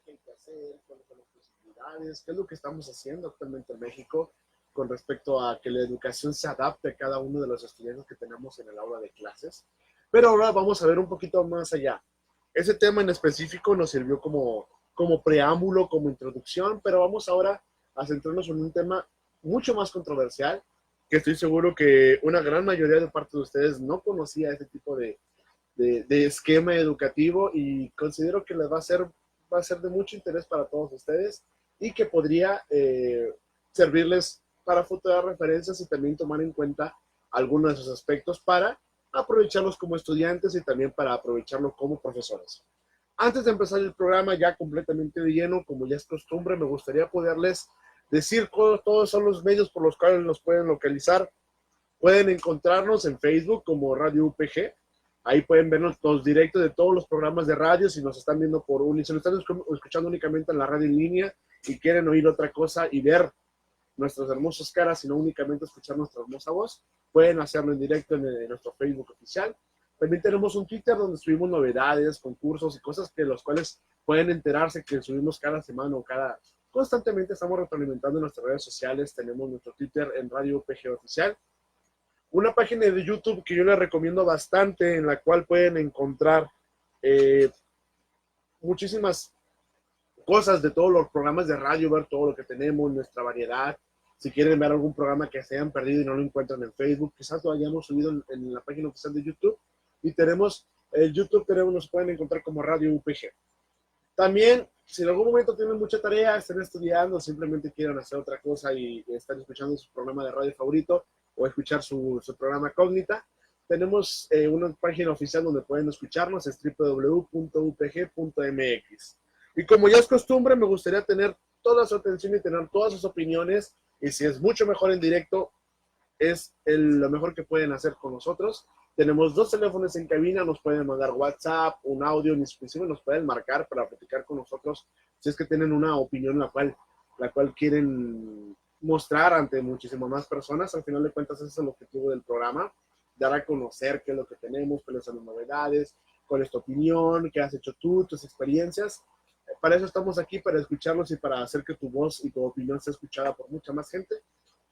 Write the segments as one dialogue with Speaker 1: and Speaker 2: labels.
Speaker 1: qué hay que hacer, cuáles son las posibilidades, qué es lo que estamos haciendo actualmente en México con respecto a que la educación se adapte a cada uno de los estudiantes que tenemos en el aula de clases. Pero ahora vamos a ver un poquito más allá. Ese tema en específico nos sirvió como preámbulo, como introducción, pero vamos ahora a centrarnos en un tema mucho más controversial, que estoy seguro que una gran mayoría de parte de ustedes no conocía este tipo de esquema educativo y considero que les va a ser de mucho interés para todos ustedes y que podría servirles para futuras referencias y también tomar en cuenta algunos de esos aspectos para aprovecharlos como estudiantes y también para aprovecharlos como profesores. Antes de empezar el programa ya completamente de lleno, como ya es costumbre, me gustaría poderles decir cuáles todos son los medios por los cuales nos pueden localizar. Pueden encontrarnos en Facebook como Radio UPG. Ahí pueden vernos los directos de todos los programas de radio. Si nos están viendo si nos están escuchando únicamente en la radio en línea y quieren oír otra cosa y ver nuestras hermosas caras, sino únicamente escuchar nuestra hermosa voz, pueden hacerlo en directo en nuestro Facebook oficial. También tenemos un Twitter donde subimos novedades, concursos y cosas que los cuales pueden enterarse que subimos cada semana o constantemente estamos retroalimentando en nuestras redes sociales. Tenemos nuestro Twitter en Radio UPG Oficial. Una página de YouTube que yo les recomiendo bastante, en la cual pueden encontrar muchísimas cosas de todos los programas de radio, ver todo lo que tenemos, nuestra variedad. Si quieren ver algún programa que se hayan perdido y no lo encuentran en Facebook, quizás lo hayamos subido en la página oficial de YouTube. Y tenemos, el YouTube nos pueden encontrar como Radio UPG. También, si en algún momento tienen mucha tarea, están estudiando, simplemente quieren hacer otra cosa y están escuchando su programa de radio favorito o escuchar su programa Cognita, tenemos una página oficial donde pueden escucharnos, es www.upg.mx. Y como ya es costumbre, me gustaría tener toda su atención y tener todas sus opiniones, y si es mucho mejor en directo, es lo mejor que pueden hacer con nosotros. Tenemos 2 teléfonos en cabina, nos pueden mandar WhatsApp, un audio, inclusive nos pueden marcar para platicar con nosotros si es que tienen una opinión la cual quieren mostrar ante muchísimas más personas. Al final de cuentas, ese es el objetivo del programa, dar a conocer qué es lo que tenemos, cuáles son las novedades, cuál es tu opinión, qué has hecho tú, tus experiencias. Para eso estamos aquí, para escucharlos y para hacer que tu voz y tu opinión sea escuchada por mucha más gente.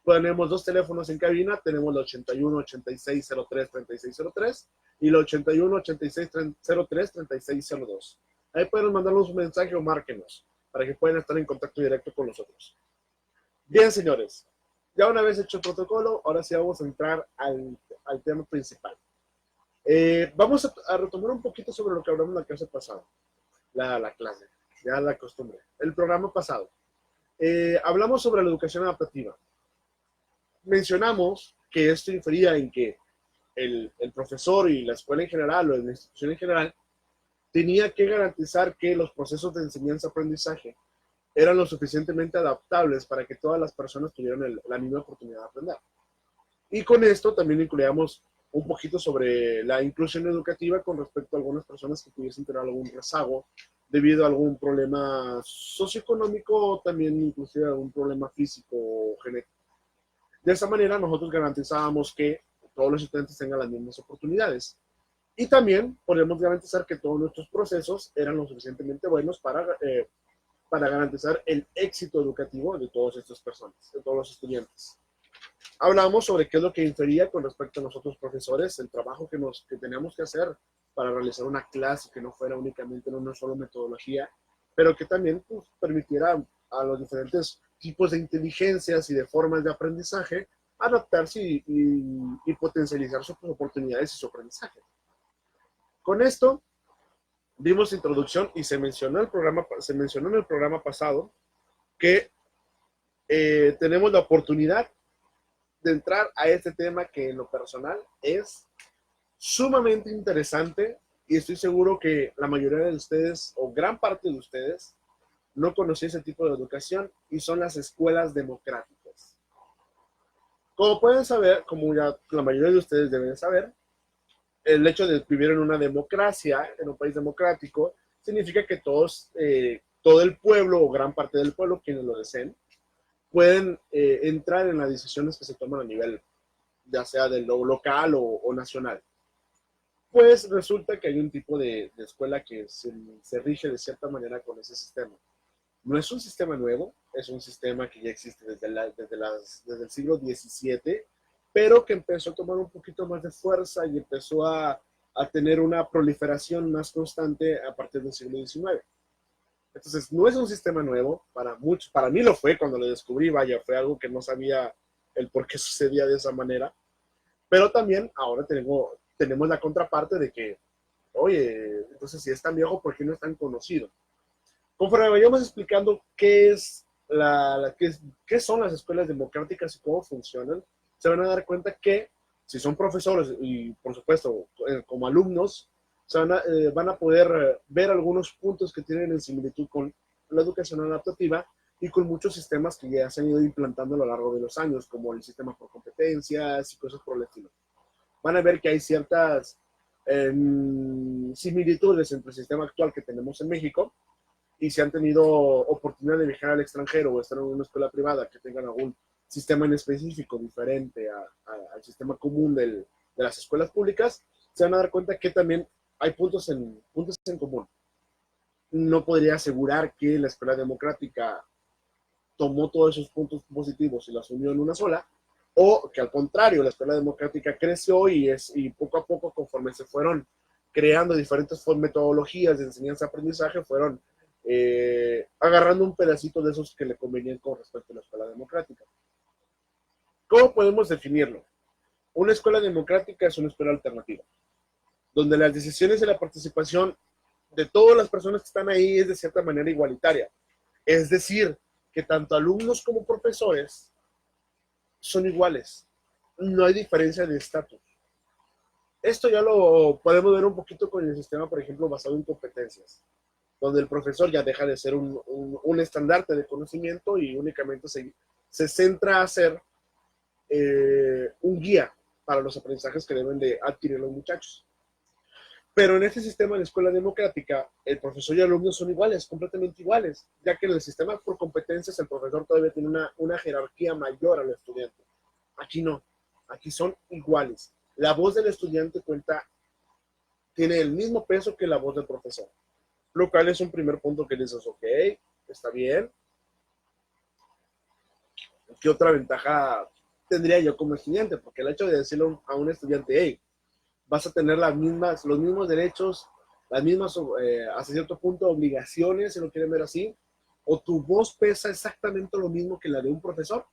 Speaker 1: Tenemos 2 teléfonos en cabina, tenemos el 81 86 03 36 03 y el 81 86 03 36 02. Ahí pueden mandarnos un mensaje o márquenos para que puedan estar en contacto directo con nosotros. Bien, señores, ya una vez hecho el protocolo, ahora sí vamos a entrar al tema principal. Vamos a retomar un poquito sobre lo que hablamos en la clase pasada, la clase, ya la costumbre, el programa pasado. Hablamos sobre la educación adaptativa. Mencionamos que esto infería en que el profesor y la escuela en general o la institución en general tenía que garantizar que los procesos de enseñanza-aprendizaje eran lo suficientemente adaptables para que todas las personas tuvieran la misma oportunidad de aprender. Y con esto también incluíamos un poquito sobre la inclusión educativa con respecto a algunas personas que pudiesen tener algún rezago debido a algún problema socioeconómico o también inclusive algún problema físico o genético. De esa manera nosotros garantizábamos que todos los estudiantes tengan las mismas oportunidades. Y también podemos garantizar que todos nuestros procesos eran lo suficientemente buenos para garantizar el éxito educativo de todas estas personas, de todos los estudiantes. Hablamos sobre qué es lo que infería con respecto a nosotros profesores, el trabajo que teníamos que hacer para realizar una clase que no fuera únicamente en una sola metodología, pero que también pues, permitiera a los diferentes tipos de inteligencias y de formas de aprendizaje adaptarse y potencializar sus oportunidades y su aprendizaje. Con esto dimos introducción y se mencionó en el programa pasado que tenemos la oportunidad de entrar a este tema que en lo personal es sumamente interesante y estoy seguro que la mayoría de ustedes o gran parte de ustedes no conocía ese tipo de educación y son las escuelas democráticas. Como pueden saber, como ya la mayoría de ustedes deben saber, el hecho de vivir en una democracia, en un país democrático, significa que todo el pueblo o gran parte del pueblo, quienes lo deseen, pueden entrar en las decisiones que se toman a nivel, ya sea de lo local o nacional. pues resulta que hay un tipo de escuela que se rige de cierta manera con ese sistema. No es un sistema nuevo, es un sistema que ya existe desde el siglo XVII, pero que empezó a tomar un poquito más de fuerza y empezó a tener una proliferación más constante a partir del siglo XIX. Entonces, no es un sistema nuevo, para muchos, para mí lo fue cuando lo descubrí, vaya, fue algo que no sabía el por qué sucedía de esa manera, pero también ahora tenemos la contraparte de que, oye, entonces si es tan viejo, ¿por qué no es tan conocido? Conforme vayamos explicando qué son las escuelas democráticas y cómo funcionan, se van a dar cuenta que si son profesores y, por supuesto, como alumnos, van a poder ver algunos puntos que tienen en similitud con la educación adaptativa y con muchos sistemas que ya se han ido implantando a lo largo de los años, como el sistema por competencias y cosas por el estilo. Van a ver que hay ciertas similitudes entre el sistema actual que tenemos en México y si han tenido oportunidad de viajar al extranjero o estar en una escuela privada que tengan algún sistema en específico diferente al sistema común de las escuelas públicas, se van a dar cuenta que también hay puntos en común. No podría asegurar que la escuela democrática tomó todos esos puntos positivos y los unió en una sola, o que al contrario, la escuela democrática creció y poco a poco, conforme se fueron creando diferentes metodologías de enseñanza-aprendizaje, fueron agarrando un pedacito de esos que le convenían con respecto a la escuela democrática. ¿Cómo podemos definirlo? Una escuela democrática es una escuela alternativa, donde las decisiones y la participación de todas las personas que están ahí es de cierta manera igualitaria. Es decir, que tanto alumnos como profesores son iguales. No hay diferencia de estatus. Esto ya lo podemos ver un poquito con el sistema, por ejemplo, basado en competencias, donde el profesor ya deja de ser un estandarte de conocimiento y únicamente se centra a ser un guía para los aprendizajes que deben de adquirir los muchachos. Pero en este sistema de escuela democrática, el profesor y el alumno son iguales, completamente iguales, ya que en el sistema por competencias el profesor todavía tiene una jerarquía mayor al estudiante. Aquí no, aquí son iguales. La voz del estudiante tiene el mismo peso que la voz del profesor, lo cual es un primer punto que dices, ok, está bien. ¿Qué otra ventaja tendría yo como estudiante? Porque el hecho de decirle a un estudiante, hey, vas a tener los mismos derechos, las mismas, hasta cierto punto, obligaciones, si lo quieren ver así, o tu voz pesa exactamente lo mismo que la de un profesor,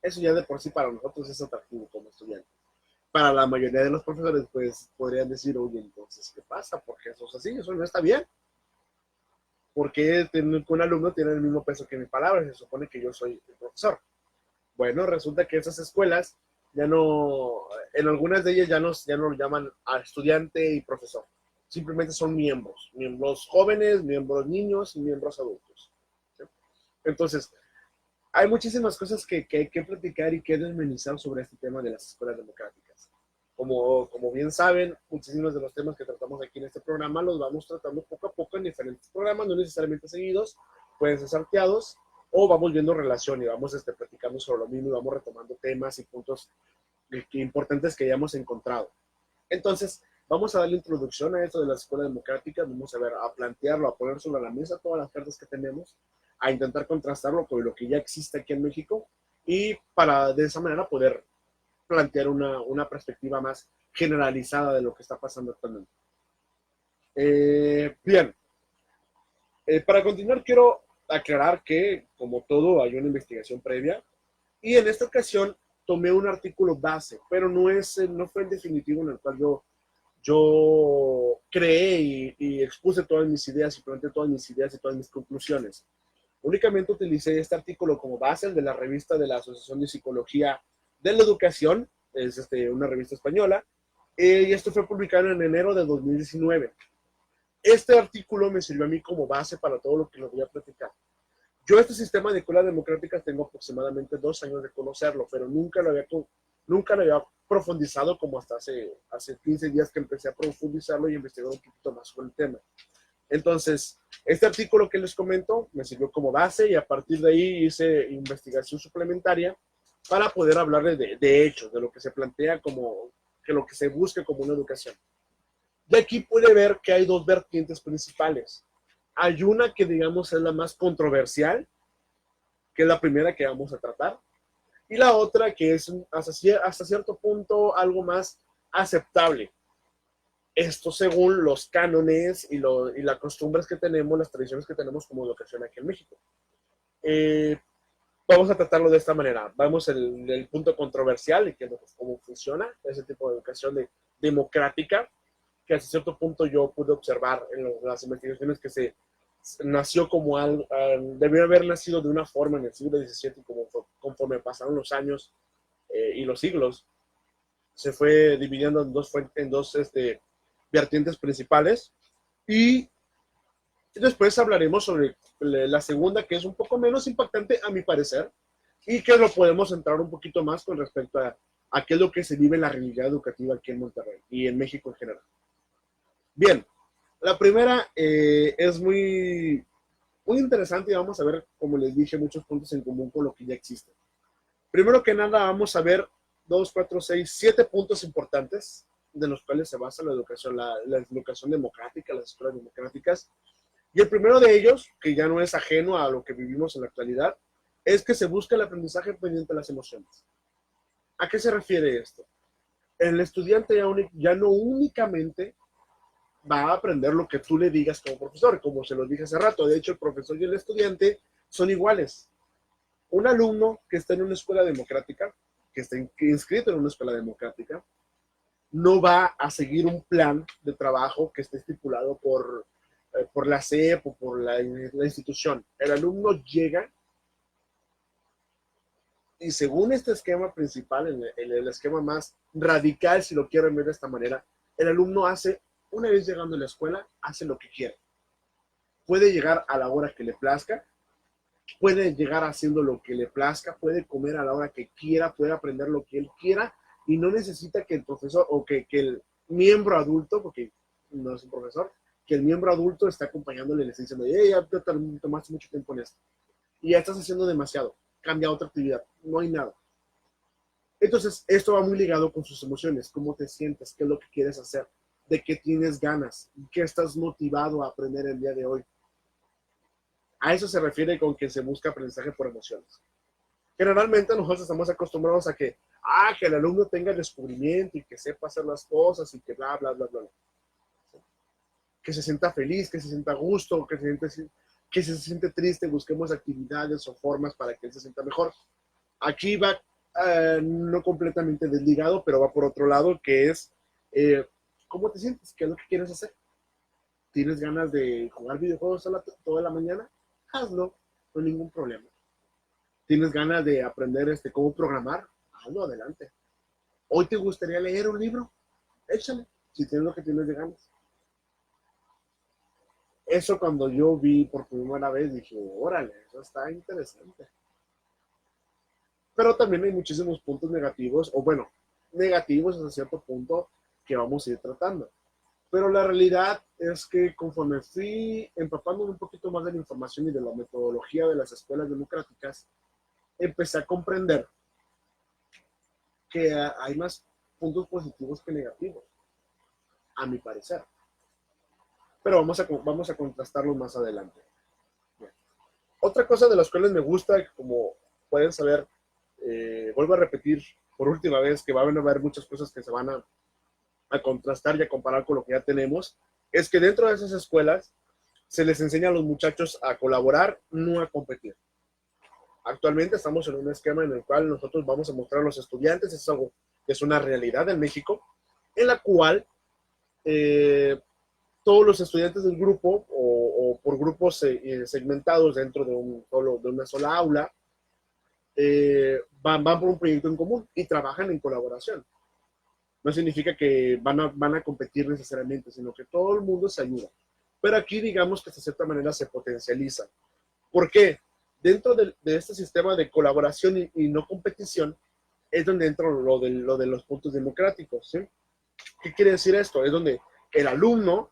Speaker 1: eso ya de por sí para nosotros es atractivo como estudiante. Para la mayoría de los profesores, pues, podrían decir, oye, entonces, ¿qué pasa? Porque eso es así, eso no está bien. Porque un alumno tiene el mismo peso que mi palabra, se supone que yo soy el profesor. Bueno, resulta que esas escuelas ya no, en algunas de ellas ya no lo llaman a estudiante y profesor. Simplemente son miembros jóvenes, miembros niños y miembros adultos. ¿Sí? Entonces, hay muchísimas cosas que hay que platicar y que desmenuzar sobre este tema de las escuelas democráticas. Como bien saben, muchísimos de los temas que tratamos aquí en este programa los vamos tratando poco a poco en diferentes programas, no necesariamente seguidos, pueden ser salteados, o vamos viendo relación y vamos platicando sobre lo mismo y vamos retomando temas y puntos importantes que hayamos encontrado. Entonces, vamos a darle introducción a esto de la escuela democrática, vamos a plantearlo, a poner sobre la mesa todas las cartas que tenemos, a intentar contrastarlo con lo que ya existe aquí en México y para de esa manera poder plantear una perspectiva más generalizada de lo que está pasando actualmente. Bien, para continuar quiero aclarar que, como todo, hay una investigación previa y en esta ocasión tomé un artículo base, pero no fue el definitivo en el cual yo creé y expuse todas mis ideas y planteé todas mis ideas y todas mis conclusiones. Únicamente utilicé este artículo como base, el de la revista de la Asociación de Psicología de la Educación, es una revista española, y esto fue publicado en enero de 2019. Este artículo me sirvió a mí como base para todo lo que les voy a platicar. Yo este sistema de escuelas democráticas tengo aproximadamente 2 años de conocerlo, pero nunca lo había profundizado como hasta hace 15 días que empecé a profundizarlo y investigar un poquito más sobre el tema. Entonces, este artículo que les comento me sirvió como base y a partir de ahí hice investigación suplementaria para poder hablarles de hechos, de lo que se plantea como que lo que se busca como una educación. Y aquí puede ver que hay dos vertientes principales. Hay una que digamos es la más controversial, que es la primera que vamos a tratar, y la otra que es hasta cierto punto algo más aceptable. Esto según los cánones y las costumbres que tenemos, las tradiciones que tenemos como educación aquí en México. Eh, Vamos a tratarlo de esta manera. Vamos el punto controversial y que cómo funciona ese tipo de educación democrática, que hasta cierto punto yo pude observar en las investigaciones que se nació como algo, debió haber nacido de una forma en el siglo XVII y conforme pasaron los años y los siglos, se fue dividiendo en dos vertientes principales. Y después hablaremos sobre la segunda, que es un poco menos impactante a mi parecer, y que lo podemos centrar un poquito más con respecto a qué es lo que se vive en la realidad educativa aquí en Monterrey y en México en general. Bien, la primera es muy interesante y vamos a ver, como les dije, muchos puntos en común con lo que ya existe. Primero que nada, vamos a ver 2, 4, 6, 7 puntos importantes de los cuales se basa la educación, la educación democrática, las escuelas democráticas. Y el primero de ellos, que ya no es ajeno a lo que vivimos en la actualidad, es que se busca el aprendizaje mediante las emociones. ¿A qué se refiere esto? El estudiante ya no únicamente va a aprender lo que tú le digas como profesor, como se lo dije hace rato. De hecho, el profesor y el estudiante son iguales. Un alumno que está en una escuela democrática, que está inscrito en una escuela democrática, no va a seguir un plan de trabajo que esté estipulado por la SEP o por la institución. El alumno llega y según este esquema principal, el esquema más radical, si lo quieren ver de esta manera, el alumno hace, una vez llegando a la escuela, hace lo que quiere. Puede llegar a la hora que le plazca, puede llegar haciendo lo que le plazca, puede comer a la hora que quiera, puede aprender lo que él quiera y no necesita que el profesor o que el miembro adulto, porque no es un profesor, que el miembro adulto está acompañándole y le está diciendo, ya te tomaste mucho tiempo en esto y ya estás haciendo demasiado, cambia a otra actividad, no hay nada. Entonces, esto va muy ligado con sus emociones, cómo te sientes, qué es lo que quieres hacer, de qué tienes ganas, qué estás motivado a aprender el día de hoy. A eso se refiere con que se busca aprendizaje por emociones. Generalmente nosotros estamos acostumbrados a que el alumno tenga descubrimiento y que sepa hacer las cosas y que bla, bla, bla, bla. Que se sienta feliz, que se sienta a gusto, que se siente triste, busquemos actividades o formas para que él se sienta mejor. Aquí va no completamente desligado, pero va por otro lado, que es ¿cómo te sientes? ¿Qué es lo que quieres hacer? ¿Tienes ganas de jugar videojuegos toda la mañana? Hazlo, no hay ningún problema. ¿Tienes ganas de aprender cómo programar? Hazlo, adelante. ¿Hoy te gustaría leer un libro? Échale, si tienes lo que tienes de ganas. Eso cuando yo vi por primera vez dije, órale, eso está interesante. Pero también hay muchísimos puntos negativos, o bueno, negativos hasta cierto punto que vamos a ir tratando. Pero la realidad es que conforme fui empapándome un poquito más de la información y de la metodología de las escuelas democráticas, empecé a comprender que hay más puntos positivos que negativos, a mi parecer. Pero vamos a contrastarlo más adelante. Bien. Otra cosa de las cuales me gusta, como pueden saber, vuelvo a repetir por última vez que va a haber muchas cosas que se van a contrastar y a comparar con lo que ya tenemos, es que dentro de esas escuelas se les enseña a los muchachos a colaborar, no a competir. Actualmente estamos en un esquema en el cual nosotros vamos a mostrar a los estudiantes, es algo que es una realidad en México, en la cual todos los estudiantes del grupo o por grupos segmentados dentro de una sola aula van por un proyecto en común y trabajan en colaboración. No significa que van a competir necesariamente, sino que todo el mundo se ayuda. Pero aquí digamos que de cierta manera se potencializa. ¿Por qué? Dentro de este sistema de colaboración y no competición es donde entra lo de los puntos democráticos. ¿Sí? ¿Qué quiere decir esto? Es donde el alumno,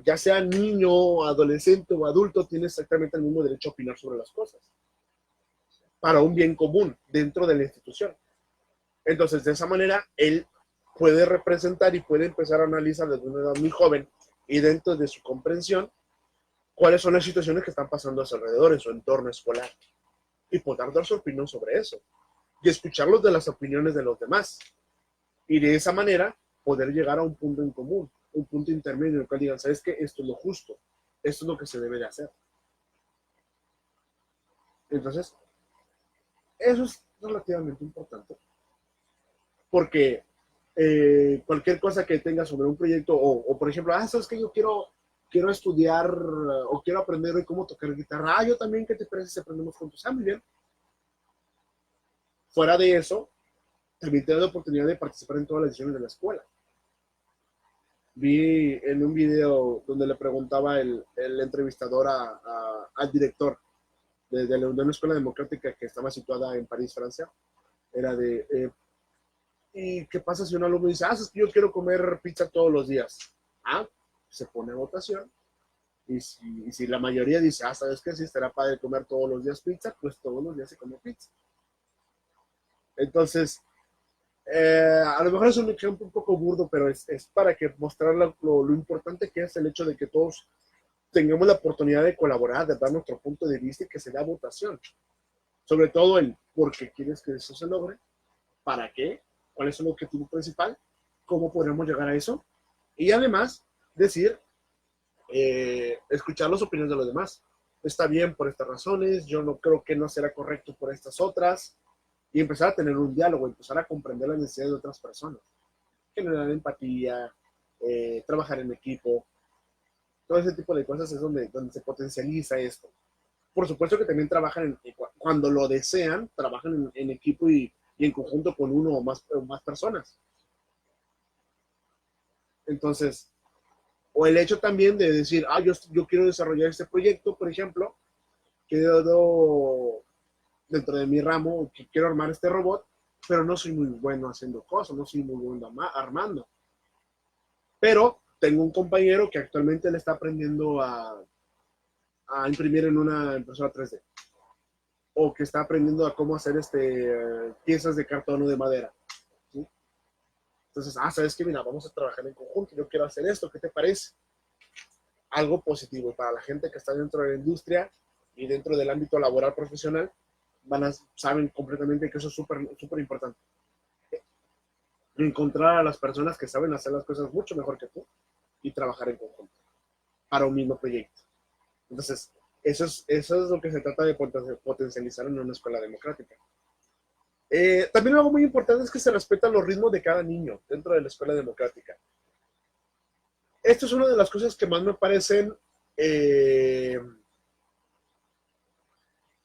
Speaker 1: ya sea niño, adolescente o adulto, tiene exactamente el mismo derecho a opinar sobre las cosas para un bien común dentro de la institución. Entonces, de esa manera, él puede representar y puede empezar a analizar desde una edad muy joven y dentro de su comprensión cuáles son las situaciones que están pasando a su alrededor, en su entorno escolar, y poder dar su opinión sobre eso y escucharlos de las opiniones de los demás. Y de esa manera poder llegar a un punto en común, un punto intermedio en el cual digan, ¿sabes qué? Esto es lo justo, esto es lo que se debe de hacer. Entonces, eso es relativamente importante, porque cualquier cosa que tengas sobre un proyecto, o por ejemplo, ¿sabes qué? Yo quiero estudiar o quiero aprender hoy cómo tocar guitarra. Yo también, ¿qué te parece si aprendemos juntos? Muy bien. Fuera de eso, también te da la oportunidad de participar en todas las decisiones de la escuela. Vi en un video donde le preguntaba el entrevistador al director de una escuela democrática que estaba situada en París, Francia. Era ¿y qué pasa si un alumno dice, es que yo quiero comer pizza todos los días? Se pone a votación. Y si la mayoría dice, ¿sabes qué? Si estará padre comer todos los días pizza, pues todos los días se come pizza. Entonces, a lo mejor es un ejemplo un poco burdo, pero es para que mostrar lo importante que es el hecho de que todos tengamos la oportunidad de colaborar, de dar nuestro punto de vista y que se da votación. Sobre todo el por qué quieres que eso se logre, para qué, cuál es el objetivo principal, cómo podemos llegar a eso. Y además, decir, escuchar las opiniones de los demás. Está bien por estas razones, yo no creo que no será correcto por estas otras. Y empezar a tener un diálogo, empezar a comprender las necesidades de otras personas. Generar empatía, trabajar en equipo, todo ese tipo de cosas es donde se potencializa esto. Por supuesto que también trabajan, cuando lo desean, trabajan en equipo y en conjunto con uno o más personas. Entonces, o el hecho también de decir, yo quiero desarrollar este proyecto, por ejemplo, quiero dentro de mi ramo, que quiero armar este robot, pero no soy muy bueno haciendo cosas, no soy muy bueno armando. Pero tengo un compañero que actualmente le está aprendiendo a imprimir en una impresora 3D. O que está aprendiendo a cómo hacer piezas de cartón o de madera. ¿Sí? Entonces, ¿sabes qué? Mira, vamos a trabajar en conjunto, yo quiero hacer esto, ¿qué te parece? Algo positivo para la gente que está dentro de la industria y dentro del ámbito laboral profesional, saben completamente que eso es súper importante. Encontrar a las personas que saben hacer las cosas mucho mejor que tú y trabajar en conjunto para un mismo proyecto. Entonces, eso es lo que se trata de potencializar en una escuela democrática. También algo muy importante es que se respetan los ritmos de cada niño dentro de la escuela democrática. Esto es una de las cosas que más me parecen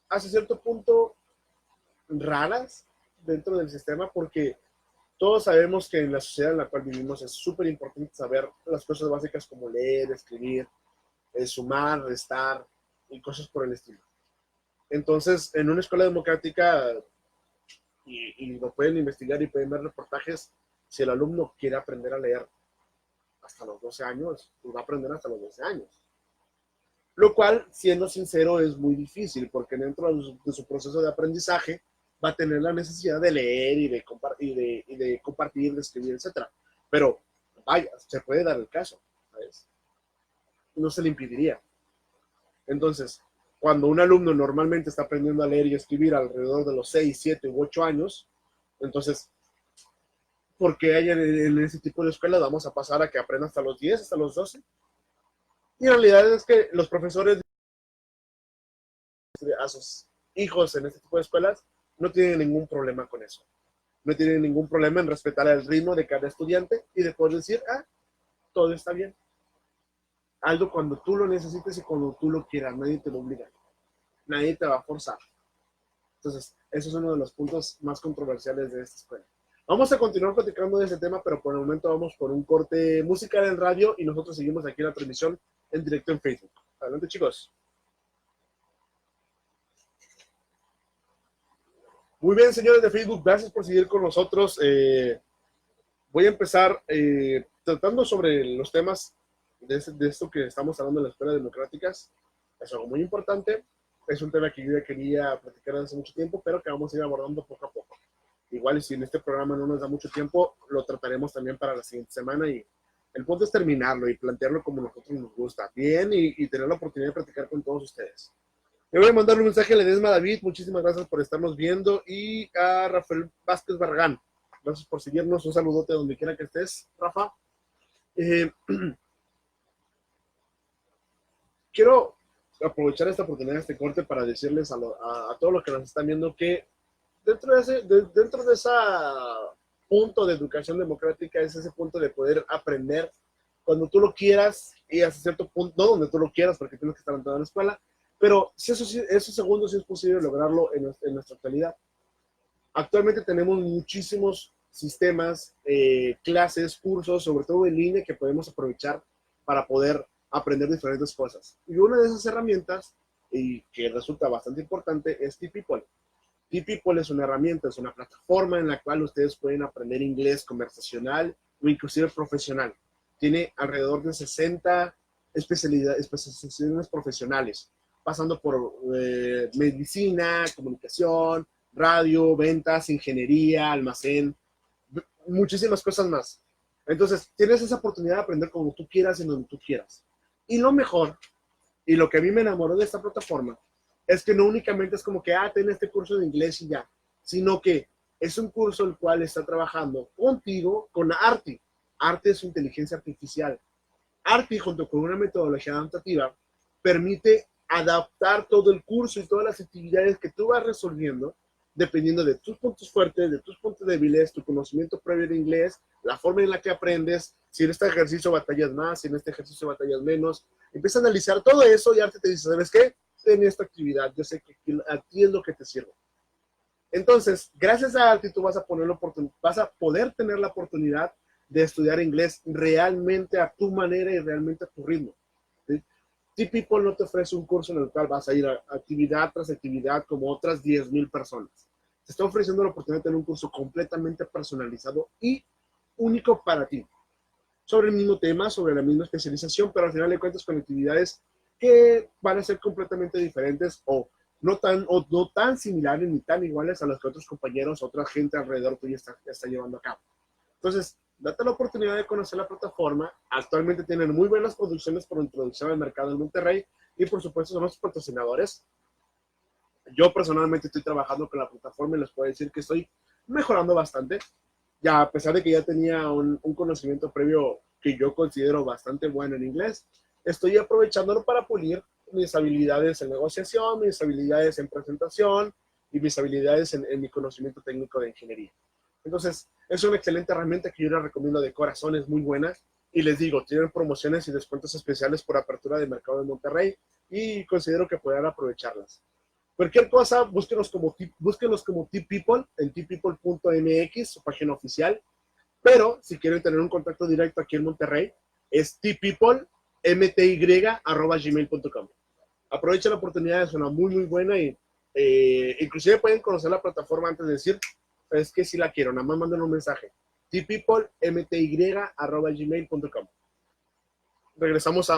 Speaker 1: hasta cierto punto raras dentro del sistema, porque todos sabemos que en la sociedad en la cual vivimos es súper importante saber las cosas básicas como leer, escribir, sumar, restar y cosas por el estilo. Entonces, en una escuela democrática, y lo pueden investigar y pueden ver reportajes, si el alumno quiere aprender a leer hasta los 12 años, pues va a aprender hasta los 12 años. Lo cual, siendo sincero, es muy difícil, porque dentro de su proceso de aprendizaje va a tener la necesidad de leer y de compartir, de escribir, etc. Pero, vaya, se puede dar el caso, ¿sabes? No se le impediría. Entonces, cuando un alumno normalmente está aprendiendo a leer y escribir alrededor de los 6, 7 u 8 años, entonces, ¿por qué en ese tipo de escuela vamos a pasar a que aprenda hasta los 10, hasta los 12? Y en realidad es que los profesores a sus hijos en este tipo de escuelas no tienen ningún problema con eso. No tienen ningún problema en respetar el ritmo de cada estudiante y después decir, todo está bien. Algo cuando tú lo necesites y cuando tú lo quieras, nadie te lo obliga. Nadie te va a forzar. Entonces, eso es uno de los puntos más controversiales de esta escuela. Vamos a continuar platicando de ese tema, pero por el momento vamos por un corte musical en radio y nosotros seguimos aquí en la transmisión en directo en Facebook. Adelante, chicos. Muy bien, señores de Facebook, gracias por seguir con nosotros. Voy a empezar tratando sobre los temas de esto que estamos hablando en las escuelas democráticas. Es algo muy importante. Es un tema que yo ya quería platicar hace mucho tiempo, pero que vamos a ir abordando poco a poco. igual si en este programa no nos da mucho tiempo, lo trataremos también para la siguiente semana y el punto es terminarlo y plantearlo como a nosotros nos gusta, bien, y tener la oportunidad de platicar con todos ustedes. Le voy a mandar un mensaje a Ledesma David, muchísimas gracias por estarnos viendo, y a Rafael Vázquez Barragán, gracias por seguirnos, un saludote donde quiera que estés, Rafa. Quiero aprovechar esta oportunidad, este corte, para decirles a todos los que nos están viendo que dentro de ese punto de educación democrática es ese punto de poder aprender cuando tú lo quieras y hasta cierto punto, no donde tú lo quieras porque tienes que estar entrando en la escuela, pero si esos segundos sí es posible lograrlo en nuestra actualidad. Actualmente tenemos muchísimos sistemas, clases, cursos, sobre todo en línea, que podemos aprovechar para poder aprender diferentes cosas. Y una de esas herramientas, y que resulta bastante importante, es T-People. T-People es una herramienta, es una plataforma en la cual ustedes pueden aprender inglés conversacional o inclusive profesional. Tiene alrededor de 60 especializaciones profesionales, pasando por medicina, comunicación, radio, ventas, ingeniería, almacén, muchísimas cosas más. Entonces, tienes esa oportunidad de aprender como tú quieras y donde tú quieras. Y lo mejor, y lo que a mí me enamoró de esta plataforma, es que no únicamente es como que, ten este curso de inglés y ya, sino que es un curso el cual está trabajando contigo, con Arti. Arti es inteligencia artificial. Arti, junto con una metodología adaptativa, permite adaptar todo el curso y todas las actividades que tú vas resolviendo dependiendo de tus puntos fuertes, de tus puntos débiles, tu conocimiento previo de inglés, la forma en la que aprendes, si en este ejercicio batallas más, si en este ejercicio batallas menos. Empieza a analizar todo eso y Arte te dice, ¿sabes qué? Ten esta actividad, yo sé que a ti es lo que te sirve. Entonces, gracias a Arte tú vas a poder tener la oportunidad de estudiar inglés realmente a tu manera y realmente a tu ritmo. ¿Sí? T-People no te ofrece un curso en el cual vas a ir a actividad tras actividad como otras 10,000 personas. Te está ofreciendo la oportunidad de tener un curso completamente personalizado y único para ti, sobre el mismo tema, sobre la misma especialización, pero al final de cuentas con actividades que van a ser completamente diferentes o no tan similares ni tan iguales a las que otros compañeros, otra gente alrededor tuyo está llevando a cabo. Entonces, date la oportunidad de conocer la plataforma. Actualmente tienen muy buenas producciones por introducción al mercado en Monterrey y por supuesto son los patrocinadores. Yo personalmente estoy trabajando con la plataforma y les puedo decir que estoy mejorando bastante. Ya a pesar de que ya tenía un conocimiento previo que yo considero bastante bueno en inglés, estoy aprovechándolo para pulir mis habilidades en negociación, mis habilidades en presentación y mis habilidades en mi conocimiento técnico de ingeniería. Entonces, es una excelente herramienta que yo les recomiendo de corazón, es muy buena. Y les digo, tienen promociones y descuentos especiales por apertura de mercado de Monterrey y considero que podrán aprovecharlas. Cualquier cosa, búsquenos como T-People en tpeople.mx, su página oficial. Pero si quieren tener un contacto directo aquí en Monterrey, es tpeoplemty@gmail.com. Aprovechen la oportunidad, es una muy buena y inclusive pueden conocer la plataforma antes de decir, es que si la quiero, nada más manden un mensaje. tpeoplemty@gmail.com. Regresamos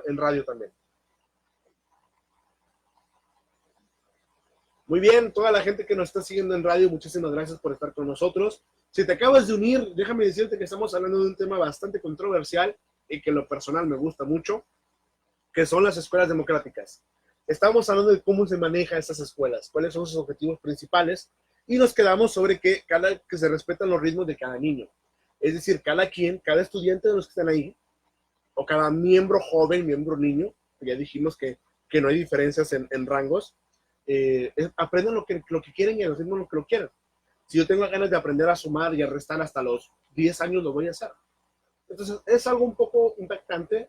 Speaker 1: en radio también. Muy bien, toda la gente que nos está siguiendo en radio, muchísimas gracias por estar con nosotros. Si te acabas de unir, déjame decirte que estamos hablando de un tema bastante controversial y que en lo personal me gusta mucho, que son las escuelas democráticas. Estamos hablando de cómo se manejan estas escuelas, cuáles son sus objetivos principales y nos quedamos sobre que se respetan los ritmos de cada niño. Es decir, cada estudiante de los que están ahí, o cada miembro joven, miembro niño, ya dijimos que no hay diferencias en rangos, aprendan lo que quieren y al ritmo lo que lo quieran. Si yo tengo ganas de aprender a sumar y a restar hasta los 10 años, lo voy a hacer. Entonces, es algo un poco impactante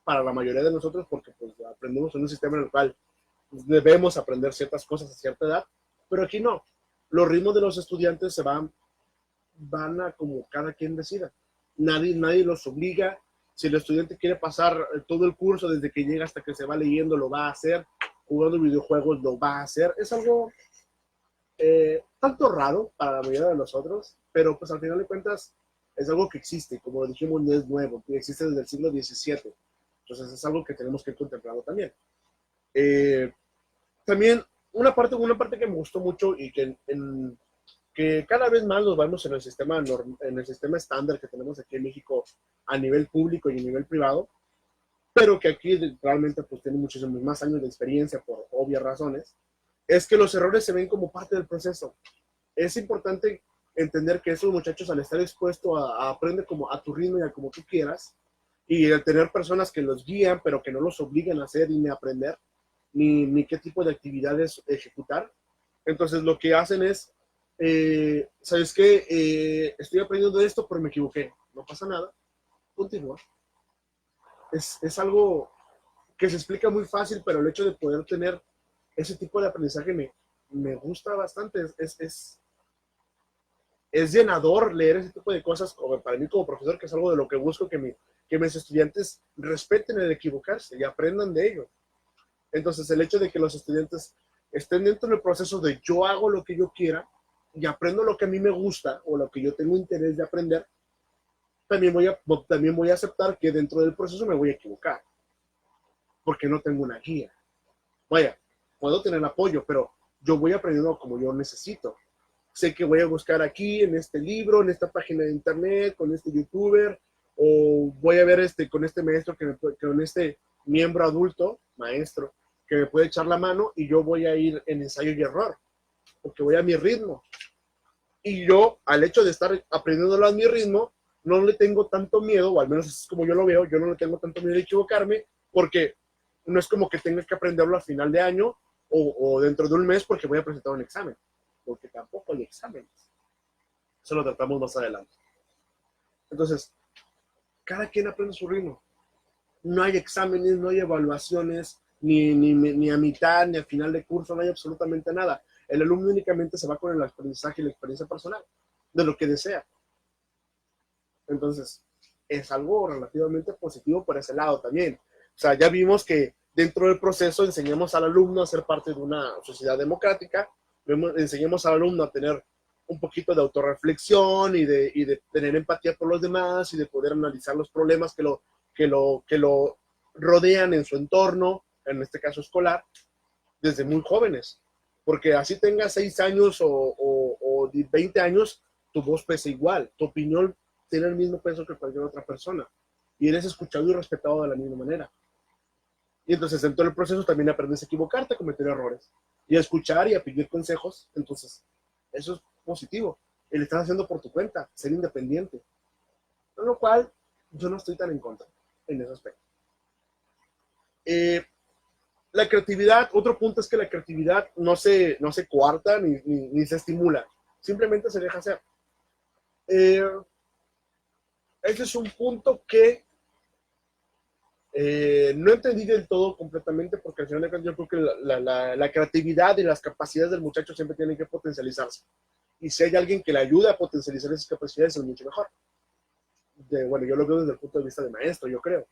Speaker 1: para la mayoría de nosotros porque pues, aprendemos en un sistema en el cual debemos aprender ciertas cosas a cierta edad, pero aquí no. Los ritmos de los estudiantes van a como cada quien decida. Nadie los obliga. Si el estudiante quiere pasar todo el curso desde que llega hasta que se va leyendo, lo va a hacer. Jugando videojuegos, lo va a hacer. Es algo tanto raro para la mayoría de nosotros, pero pues al final de cuentas es algo que existe, como dijimos, no es nuevo, que existe desde el siglo XVII. Entonces es algo que tenemos que contemplarlo también. También una parte que me gustó mucho y que que cada vez más nos vamos en el sistema estándar que tenemos aquí en México a nivel público y a nivel privado, pero que aquí realmente pues tiene muchísimos más años de experiencia por obvias razones, es que los errores se ven como parte del proceso. Es importante entender que esos muchachos al estar expuestos a aprender como a tu ritmo y a como tú quieras, y al tener personas que los guían, pero que no los obligan a hacer ni a aprender, ni qué tipo de actividades ejecutar. Entonces lo que hacen es, ¿sabes qué? Estoy aprendiendo esto, pero me equivoqué. No pasa nada. Continúa. Es algo que se explica muy fácil, pero el hecho de poder tener ese tipo de aprendizaje me gusta bastante. Es llenador leer ese tipo de cosas como para mí como profesor, que es algo de lo que busco que mis estudiantes respeten el equivocarse y aprendan de ello. Entonces, el hecho de que los estudiantes estén dentro del proceso de yo hago lo que yo quiera y aprendo lo que a mí me gusta o lo que yo tengo interés de aprender, también voy a aceptar que dentro del proceso me voy a equivocar, porque no tengo una guía. Vaya, puedo tener apoyo, pero yo voy aprendiendo como yo necesito. Sé que voy a buscar aquí, en este libro, en esta página de internet, con este youtuber, o voy a ver con este maestro, con este miembro adulto, maestro, que me puede echar la mano y yo voy a ir en ensayo y error, porque voy a mi ritmo. Y yo, al hecho de estar aprendiéndolo a mi ritmo, no le tengo tanto miedo, o al menos es como yo lo veo, yo no le tengo tanto miedo de equivocarme, porque no es como que tenga que aprenderlo a final de año o dentro de un mes porque voy a presentar un examen, porque tampoco hay exámenes. Eso lo tratamos más adelante. Entonces, cada quien aprende su ritmo. No hay exámenes, no hay evaluaciones, ni a mitad, ni a final de curso, no hay absolutamente nada. El alumno únicamente se va con el aprendizaje y la experiencia personal de lo que desea. Entonces, es algo relativamente positivo por ese lado también. O sea, ya vimos que dentro del proceso enseñamos al alumno a ser parte de una sociedad democrática, enseñamos al alumno a tener un poquito de autorreflexión y de tener empatía por los demás y de poder analizar los problemas que lo rodean en su entorno, en este caso escolar, desde muy jóvenes. Porque así tengas 6 años o 20 años, tu voz pesa igual, tu opinión tiene el mismo peso que cualquier otra persona y eres escuchado y respetado de la misma manera. Y entonces en todo el proceso también aprendes a equivocarte, a cometer errores y a escuchar y a pedir consejos. Entonces, eso es positivo. Y lo estás haciendo por tu cuenta, ser independiente. Con lo cual, yo no estoy tan en contra en ese aspecto. La creatividad, otro punto es que la creatividad no se coarta ni se estimula, simplemente se deja hacer. Ese es un punto que no entendí del todo completamente, porque al final de cuentas yo creo que la creatividad y las capacidades del muchacho siempre tienen que potencializarse. Y si hay alguien que le ayuda a potencializar esas capacidades, es mucho mejor. Bueno, yo lo veo desde el punto de vista de maestro, yo creo.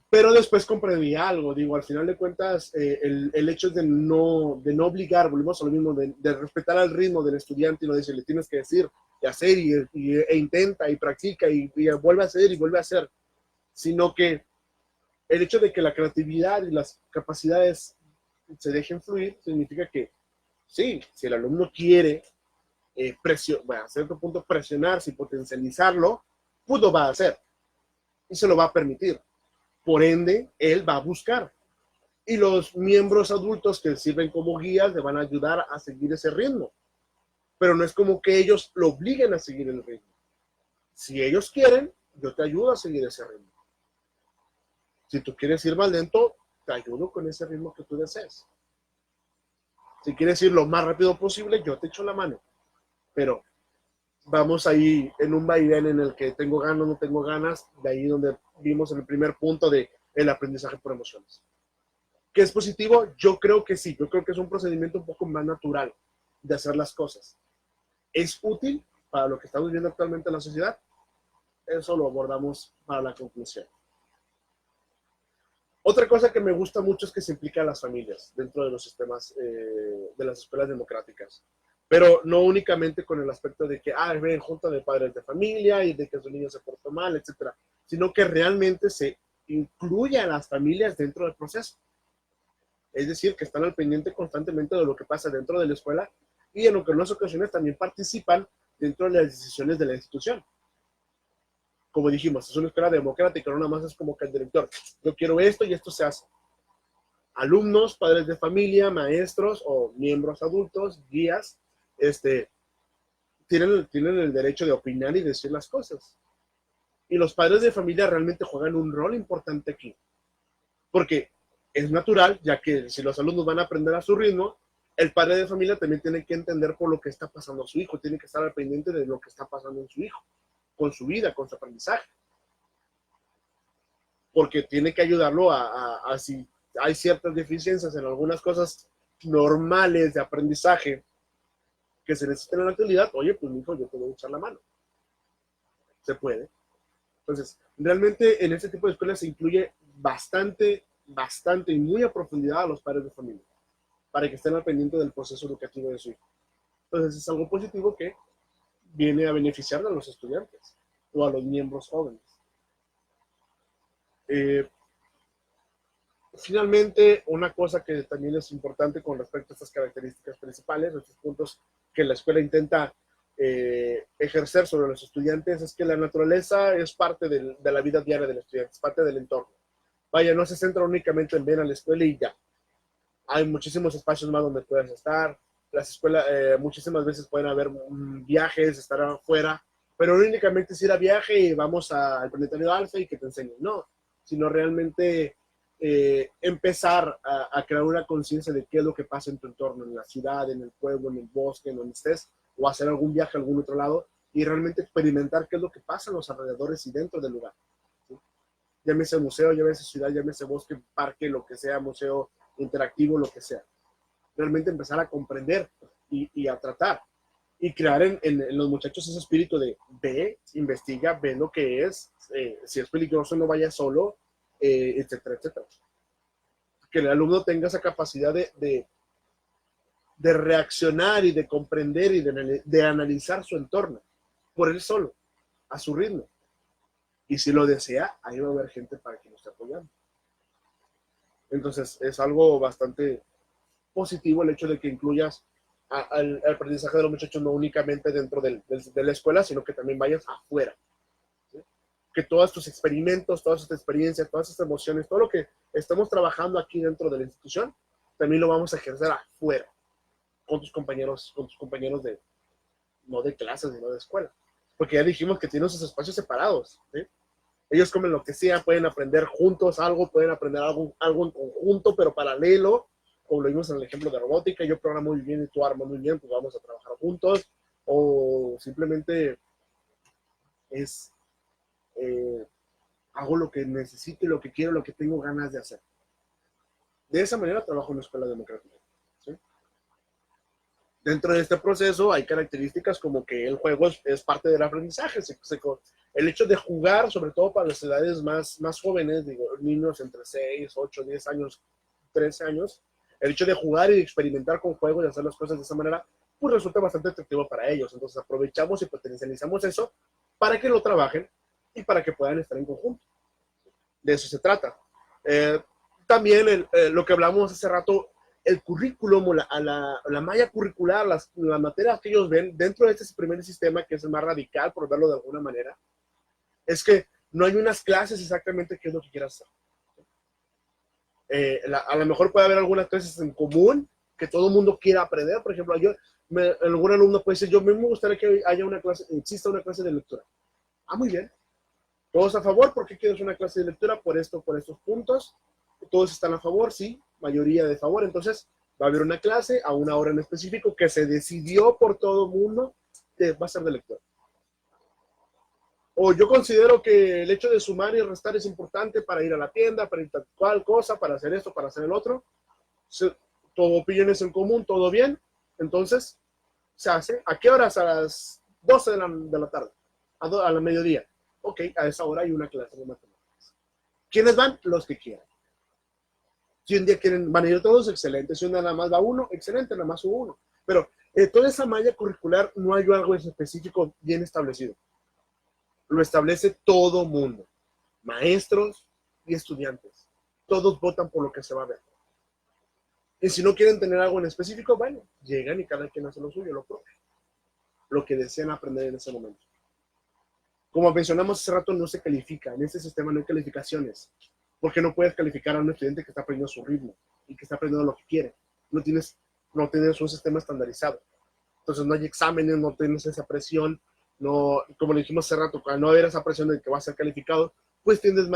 Speaker 1: Pero después comprendí algo, digo, al final de cuentas, el hecho de no obligar, volvemos a lo mismo, de respetar al ritmo del estudiante y no decirle, tienes que decir y hacer e intenta y practica y vuelve a hacer y vuelve a hacer, sino que el hecho de que la creatividad y las capacidades se dejen fluir significa que sí, si el alumno quiere a cierto punto presionarse y potencializarlo, pues lo va a hacer y se lo va a permitir. Por ende, él va a buscar. Y los miembros adultos que sirven como guías le van a ayudar a seguir ese ritmo. Pero no es como que ellos lo obliguen a seguir el ritmo. Si ellos quieren, yo te ayudo a seguir ese ritmo. Si tú quieres ir más lento, te ayudo con ese ritmo que tú desees. Si quieres ir lo más rápido posible, yo te echo la mano. Pero vamos ahí en un vaivén en el que tengo ganas, no tengo ganas, de ahí donde vimos en el primer punto de el aprendizaje por emociones. ¿Que es positivo? Yo creo que sí, yo creo que es un procedimiento un poco más natural de hacer las cosas. ¿Es útil para lo que estamos viviendo actualmente en la sociedad? Eso lo abordamos para la conclusión. Otra cosa que me gusta mucho es que se implica a las familias dentro de los sistemas de las escuelas democráticas. Pero no únicamente con el aspecto de que, ven junta de padres de familia y de que su niño se portó mal, etcétera, sino que realmente se incluye a las familias dentro del proceso. Es decir, que están al pendiente constantemente de lo que pasa dentro de la escuela y en algunas ocasiones también participan dentro de las decisiones de la institución. Como dijimos, es una escuela democrática, no nada más es como que el director, yo quiero esto y esto se hace. Alumnos, padres de familia, maestros o miembros adultos, guías, tienen el derecho de opinar y decir las cosas. Y los padres de familia realmente juegan un rol importante aquí. Porque es natural, ya que si los alumnos van a aprender a su ritmo, el padre de familia también tiene que entender por lo que está pasando a su hijo, tiene que estar al pendiente de lo que está pasando en su hijo, con su vida, con su aprendizaje. Porque tiene que ayudarlo a si hay ciertas deficiencias en algunas cosas normales de aprendizaje que se necesitan en la actualidad, oye, pues mi hijo, yo te voy a echar la mano. Se puede. Entonces, realmente en este tipo de escuelas se incluye bastante y muy a profundidad a los padres de familia, para que estén al pendiente del proceso educativo de su hijo. Entonces, es algo positivo que viene a beneficiar a los estudiantes o a los miembros jóvenes. Finalmente, una cosa que también es importante con respecto a estas características principales, estos puntos que la escuela intenta ejercer sobre los estudiantes, es que la naturaleza es parte de la vida diaria del estudiante, es parte del entorno. Vaya, no se centra únicamente en venir a la escuela y ya. Hay muchísimos espacios más donde puedes estar. Las escuelas muchísimas veces pueden haber viajes, estar afuera, pero no únicamente es ir a viaje y vamos al planetario Alfa y que te enseñen, no, sino realmente empezar a crear una conciencia de qué es lo que pasa en tu entorno, en la ciudad, en el pueblo, en el bosque, en donde estés, o hacer algún viaje a algún otro lado y realmente experimentar qué es lo que pasa en los alrededores y dentro del lugar. ¿Sí? Llámese museo, llámese ciudad, llámese bosque, parque, lo que sea, museo interactivo, lo que sea. Realmente empezar a comprender y a tratar y crear en los muchachos ese espíritu de ve, investiga, ve lo que es, si es peligroso no vaya solo, etcétera, etcétera. Que el alumno tenga esa capacidad de reaccionar y de comprender y de analizar su entorno por él solo, a su ritmo. Y si lo desea, ahí va a haber gente para que lo esté apoyando. Entonces, es algo bastante positivo el hecho de que incluyas al aprendizaje de los muchachos no únicamente dentro de la escuela, sino que también vayas afuera. ¿Sí? Que todos tus experimentos, todas tus experiencias, todas tus emociones, todo lo que estamos trabajando aquí dentro de la institución, también lo vamos a ejercer afuera, con tus compañeros de, no de clases, sino de escuela. Porque ya dijimos que tienen sus espacios separados. ¿Sí? Ellos comen lo que sea, pueden aprender juntos algo, pueden aprender algo en conjunto, pero paralelo, como lo vimos en el ejemplo de robótica, yo programo muy bien y tú armas muy bien, pues vamos a trabajar juntos, o simplemente es, hago lo que necesito, lo que quiero, lo que tengo ganas de hacer. De esa manera trabajo en una escuela democrática. ¿Sí? Dentro de este proceso hay características como que el juego es parte del aprendizaje. El hecho de jugar, sobre todo para las edades más jóvenes, digo, niños entre 6, 8, 10 años, 13 años, el hecho de jugar y experimentar con juegos y hacer las cosas de esa manera, pues resulta bastante atractivo para ellos. Entonces aprovechamos y potencializamos eso para que lo trabajen y para que puedan estar en conjunto. De eso se trata. También lo que hablamos hace rato, el currículum, la malla curricular, las materias que ellos ven dentro de este primer sistema, que es el más radical, por verlo de alguna manera, es que no hay unas clases exactamente qué es lo que quieras hacer. A lo mejor puede haber algunas clases en común que todo el mundo quiera aprender. Por ejemplo, algún alumno puede decir, yo me gustaría que haya exista una clase de lectura. Ah, muy bien. Todos a favor, ¿por qué quieres una clase de lectura? Por estos puntos. Todos están a favor, sí, mayoría de favor. Entonces, va a haber una clase a una hora en específico que se decidió por todo el mundo que va a ser de lectura. O yo considero que el hecho de sumar y restar es importante para ir a la tienda, para ir a cual cosa, para hacer esto, para hacer el otro. Todo opiniones en común, todo bien. Entonces, se hace. ¿A qué horas? A las 12 de la tarde, a la mediodía. Ok, a esa hora hay una clase de matemáticas. ¿Quiénes van? Los que quieran. Si un día van a ir todos, excelente. Si un día nada más va uno, excelente, nada más uno. Pero toda esa malla curricular no hay algo específico bien establecido. Lo establece todo mundo. Maestros y estudiantes. Todos votan por lo que se va a ver. Y si no quieren tener algo en específico, bueno, llegan y cada quien hace lo suyo, lo propio, lo que desean aprender en ese momento. Como mencionamos hace rato, no se califica. En este sistema no hay calificaciones, porque no puedes calificar a un estudiante que está aprendiendo a su ritmo y que está aprendiendo lo que quiere. No tienes un sistema estandarizado. Entonces no hay exámenes, no tienes esa presión, no, como le dijimos hace rato, al no haber esa presión de que va a ser calificado, pues tiendes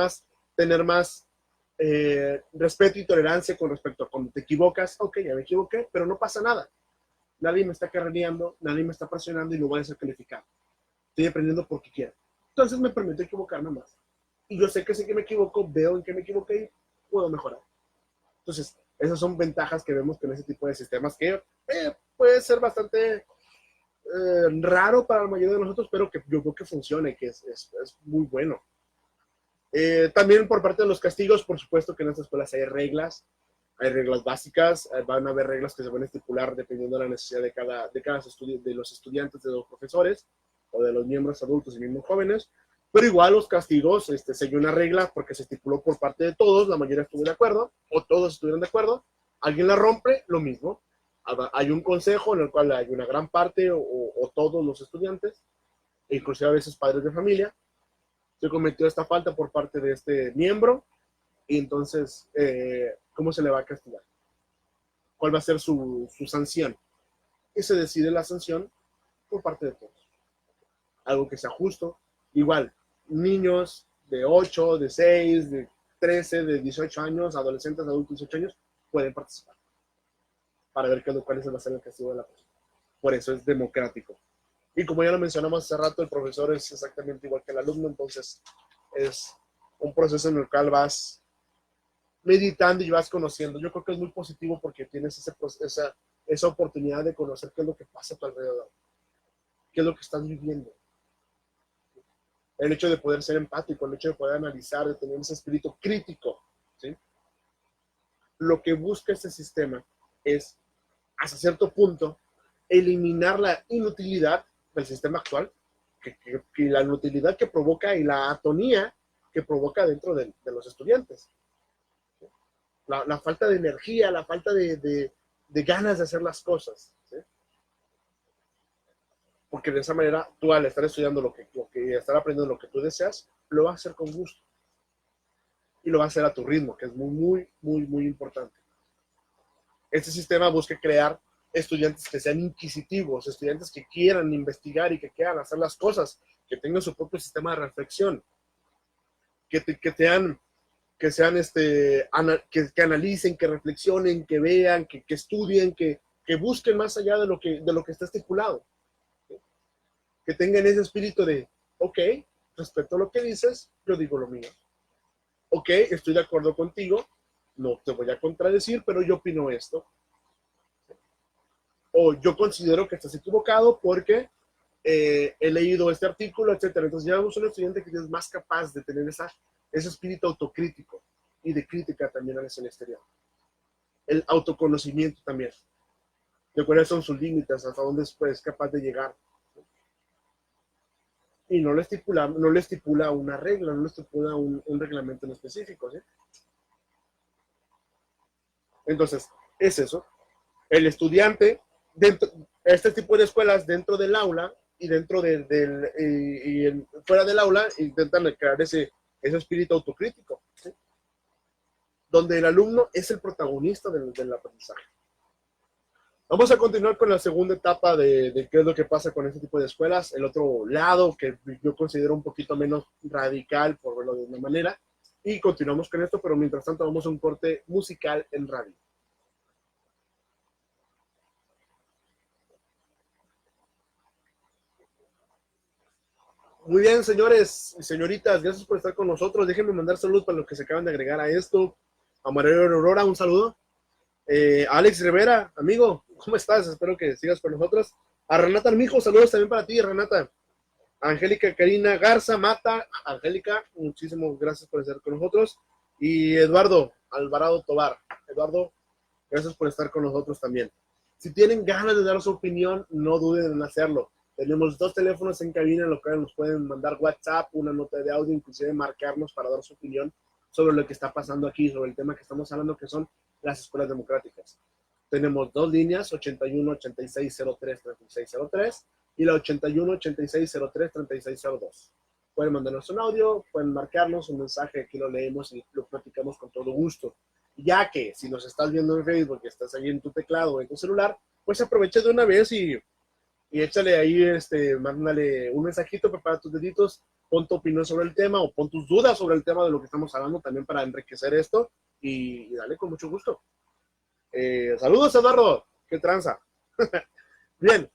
Speaker 1: tener más respeto y tolerancia con respecto a cuando te equivocas. Ok, ya me equivoqué, pero no pasa nada. Nadie me está carrereando, nadie me está presionando y no voy a ser calificado. Estoy aprendiendo porque quiero. Entonces me permito equivocarme más. Y yo sé que si me equivoco, veo en qué me equivoqué y puedo mejorar. Entonces, esas son ventajas que vemos con ese tipo de sistemas que puede ser bastante raro para la mayoría de nosotros, pero que yo creo que funciona y que es muy bueno. También por parte de los castigos, por supuesto que en estas escuelas hay reglas básicas, van a haber reglas que se van a estipular dependiendo de la necesidad de los estudiantes, de los profesores o de los miembros adultos y miembros jóvenes, pero igual los castigos, se una regla porque se estipuló por parte de todos, la mayoría estuvo de acuerdo, o todos estuvieron de acuerdo, alguien la rompe, lo mismo, hay un consejo en el cual hay una gran parte o todos los estudiantes, inclusive a veces padres de familia, se cometió esta falta por parte de este miembro, y entonces, ¿cómo se le va a castigar? ¿Cuál va a ser su sanción? Y se decide la sanción por parte de todos. Algo que sea justo. Igual, niños de 8, de 6, de 13, de 18 años, adolescentes, adultos de 18 años, pueden participar para ver cuál va a ser el castigo de la persona. Por eso es democrático. Y como ya lo mencionamos hace rato, el profesor es exactamente igual que el alumno, entonces es un proceso en el cual vas meditando y vas conociendo. Yo creo que es muy positivo porque tienes esa oportunidad de conocer qué es lo que pasa a tu alrededor, qué es lo que estás viviendo. El hecho de poder ser empático, el hecho de poder analizar, de tener ese espíritu crítico, ¿sí? Lo que busca este sistema es, hasta cierto punto, eliminar la inutilidad del sistema actual, que la inutilidad que provoca y la atonía que provoca dentro de los estudiantes. La falta de energía, la falta de ganas de hacer las cosas, ¿sí? Porque de esa manera tú al estar estudiando lo que estar aprendiendo lo que tú deseas, lo vas a hacer con gusto y lo vas a hacer a tu ritmo, que es muy, muy, muy, muy importante. Este sistema busca crear estudiantes que sean inquisitivos, estudiantes que quieran investigar y que quieran hacer las cosas, que tengan su propio sistema de reflexión, que analicen, que reflexionen, que vean, que estudien, que busquen más allá de lo que está estipulado. Que tengan ese espíritu de, ok, respeto lo que dices, yo digo lo mío. Ok, estoy de acuerdo contigo, no te voy a contradecir, pero yo opino esto. O yo considero que estás equivocado porque he leído este artículo, etcétera. Entonces ya vemos un estudiante que es más capaz de tener ese espíritu autocrítico y de crítica también hacia el exterior. El autoconocimiento también. De cuáles son sus límites, hasta dónde es capaz de llegar. Y no le estipula una regla, no le estipula un reglamento en específico, ¿sí? Entonces, es eso. El estudiante, este tipo de escuelas dentro del aula y fuera del aula, intentan crear ese espíritu autocrítico, ¿sí? Donde el alumno es el protagonista del aprendizaje. Vamos a continuar con la segunda etapa de qué es lo que pasa con este tipo de escuelas. El otro lado, que yo considero un poquito menos radical, por verlo de una manera. Y continuamos con esto, pero mientras tanto vamos a un corte musical en radio. Muy bien, señores y señoritas, gracias por estar con nosotros. Déjenme mandar saludos para los que se acaban de agregar a esto. A María Aurora, un saludo. Alex Rivera, amigo, ¿cómo estás? Espero que sigas con nosotros. A Renata Armijo, saludos también para ti, Renata. Angélica Karina Garza Mata, Angélica, muchísimas gracias por estar con nosotros. Y Eduardo Alvarado Tobar. Eduardo, gracias por estar con nosotros también. Si tienen ganas de dar su opinión, no duden en hacerlo. Tenemos 2 teléfonos en cabina en los cuales nos pueden mandar WhatsApp, una nota de audio, inclusive marcarnos para dar su opinión sobre lo que está pasando aquí, sobre el tema que estamos hablando, que son las escuelas democráticas. Tenemos dos líneas, 81-8603-3603 y la 81-8603-3602. Pueden mandarnos un audio, pueden marcarnos un mensaje, aquí lo leemos y lo platicamos con todo gusto. Ya que si nos estás viendo en Facebook y estás ahí en tu teclado o en tu celular, pues aprovecha de una vez y échale ahí, mándale un mensajito, prepara tus deditos, pon tu opinión sobre el tema o pon tus dudas sobre el tema de lo que estamos hablando también para enriquecer esto y dale con mucho gusto. Saludos, Eduardo, qué tranza. Bien,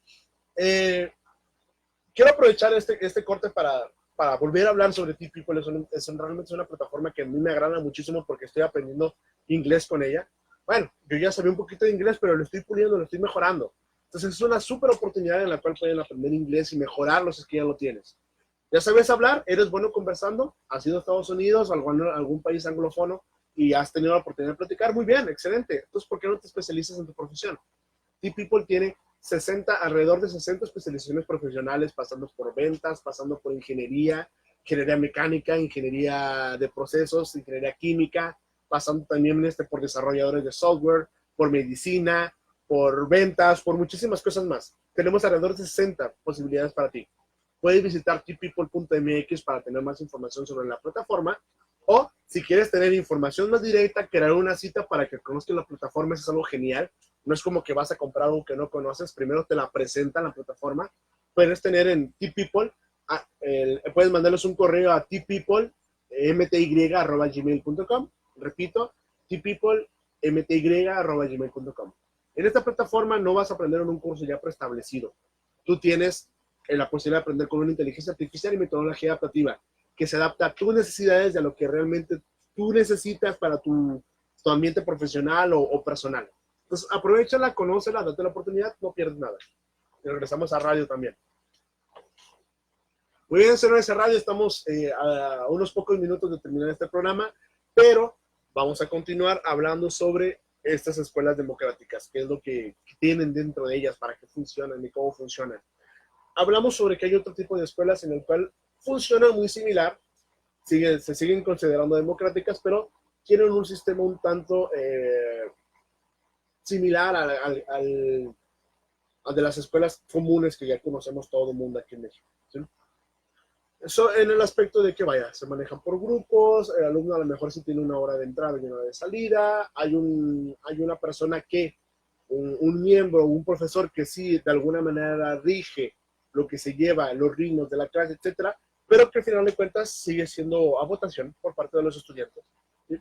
Speaker 1: quiero aprovechar este corte para volver a hablar sobre T-People. Realmente es una plataforma que a mí me agrada muchísimo porque estoy aprendiendo inglés con ella. Bueno, yo ya sabía un poquito de inglés, pero lo estoy puliendo, lo estoy mejorando. Entonces es una súper oportunidad en la cual pueden aprender inglés y mejorarlo si es que ya lo tienes. ¿Ya sabes hablar? ¿Eres bueno conversando? ¿Has ido a Estados Unidos o algún país anglofono y has tenido la oportunidad de platicar? Muy bien, excelente. Entonces, ¿por qué no te especializas en tu profesión? T-People tiene alrededor de 60 especializaciones profesionales, pasando por ventas, pasando por ingeniería mecánica, ingeniería de procesos, ingeniería química, pasando también por desarrolladores de software, por medicina, por ventas, por muchísimas cosas más. Tenemos alrededor de 60 posibilidades para ti. Puedes visitar tpeople.mx para tener más información sobre la plataforma, o si quieres tener información más directa, crear una cita para que conozcas la plataforma. Eso es algo genial. No es como que vas a comprar algo que no conoces, primero te la presentan la plataforma. Puedes tener en T-People, puedes mandarles un correo a tpeople.mty@gmail.com. Repito, tpeople.mty@gmail.com. En esta plataforma no vas a aprender en un curso ya preestablecido. Tú tienes la posibilidad de aprender con una inteligencia artificial y metodología adaptativa que se adapta a tus necesidades y a lo que realmente tú necesitas para tu ambiente profesional o personal. Entonces, aprovechala, conócela, date la oportunidad, no pierdes nada. Y regresamos a radio también. Muy bien, señores de radio, estamos a unos pocos minutos de terminar este programa, pero vamos a continuar hablando sobre estas escuelas democráticas, qué es lo que tienen dentro de ellas, para qué funcionan y cómo funcionan. Hablamos sobre que hay otro tipo de escuelas en el cual funciona muy similar, se siguen considerando democráticas, pero tienen un sistema un tanto similar al de las escuelas comunes que ya conocemos todo el mundo aquí en México, ¿sí? Eso en el aspecto de que, vaya, se manejan por grupos, el alumno a lo mejor sí tiene una hora de entrada y una hora de salida, hay una persona un miembro, un profesor que sí de alguna manera rige lo que se lleva, los ritmos de la clase, etcétera, pero que al final de cuentas sigue siendo a votación por parte de los estudiantes, ¿sí?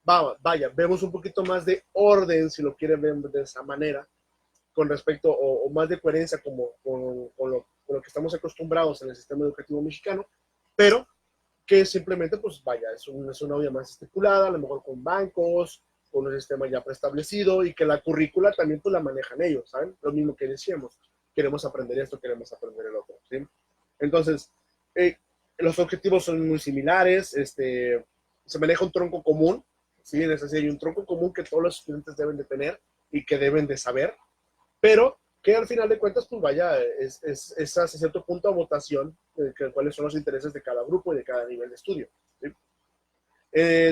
Speaker 1: Vaya, vemos un poquito más de orden, si lo quieren ver de esa manera, con respecto, o más de coherencia con lo que estamos acostumbrados en el sistema educativo mexicano, pero que simplemente, pues vaya, es una vía más estipulada, a lo mejor con bancos, con un sistema ya preestablecido, y que la currícula también pues la manejan ellos, ¿saben? Lo mismo que decíamos, queremos aprender esto, queremos aprender el otro, ¿sí? Entonces, los objetivos son muy similares, se maneja un tronco común, ¿sí? Es decir, hay un tronco común que todos los estudiantes deben de tener y que deben de saber, pero que al final de cuentas, pues vaya, es hasta cierto punto a votación, cuáles son los intereses de cada grupo y de cada nivel de estudio, ¿sí?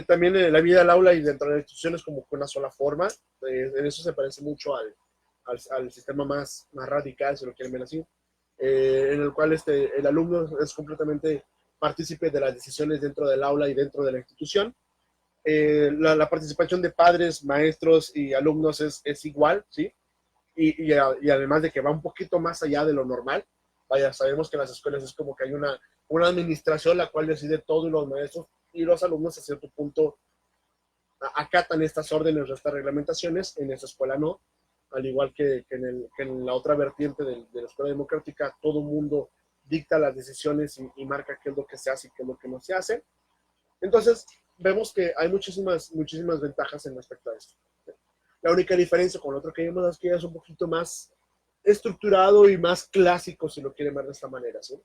Speaker 1: También en la vida del aula y dentro de las instituciones como con una sola forma, en eso se parece mucho al sistema más radical, si lo quieren ver así, en el cual el alumno es completamente partícipe de las decisiones dentro del aula y dentro de la institución. La participación de padres, maestros y alumnos es igual, ¿sí? Y además de que va un poquito más allá de lo normal. Vaya, sabemos que en las escuelas es como que hay una administración la cual decide todo, y los maestros y los alumnos a cierto punto acatan estas órdenes o estas reglamentaciones. En esa escuela no, al igual que en la otra vertiente de la escuela democrática, todo el mundo dicta las decisiones y marca qué es lo que se hace y qué es lo que no se hace. Entonces, vemos que hay muchísimas ventajas en respecto a esto. La única diferencia con otro que vemos es que es un poquito más estructurado y más clásico, si lo quieren ver de esta manera, ¿sí?